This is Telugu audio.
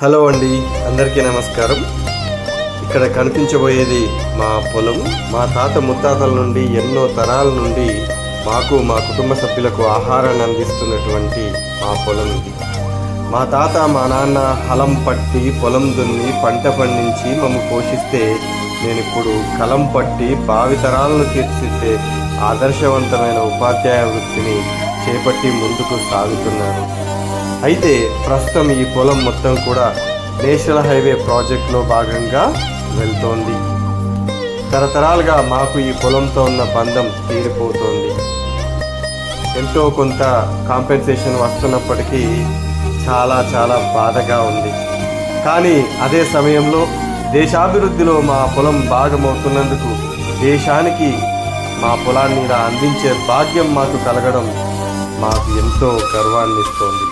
హలో అండి, అందరికీ నమస్కారం. ఇక్కడ కనిపించబోయేది మా పొలం. మా తాత ముత్తాతల నుండి ఎన్నో తరాల నుండి మాకు మా కుటుంబ సభ్యులకు ఆహారాన్ని అందిస్తున్నటువంటి మా పొలం ఇది. మా తాత మా నాన్న హలం పట్టి పొలం దున్ని పంట పండించి మమ్మ పోషిస్తే నేను ఇప్పుడు కలం పట్టి భావితరాలను తీర్చిదిద్దే ఆదర్శవంతమైన ఉపాధ్యాయ వృత్తిని చేపట్టి ముందుకు సాగుతున్నాను. అయితే ప్రస్తుతం ఈ పొలం మొత్తం కూడా నేషనల్ హైవే ప్రాజెక్టులో భాగంగా వెళ్తోంది. తరతరాలుగా మాకు ఈ పొలంతో ఉన్న బంధం తీరిపోతోంది. ఎంతో కొంత కాంపెన్సేషన్ వస్తున్నప్పటికీ చాలా బాధగా ఉంది. కానీ అదే సమయంలో దేశాభివృద్ధిలో మా పొలం భాగమవుతున్నందుకు దేశానికి మా పొలాన్ని ఇలా అందించే భాగ్యం మాకు కలగడం మాకు ఎంతో గర్వాన్ని ఇస్తోంది.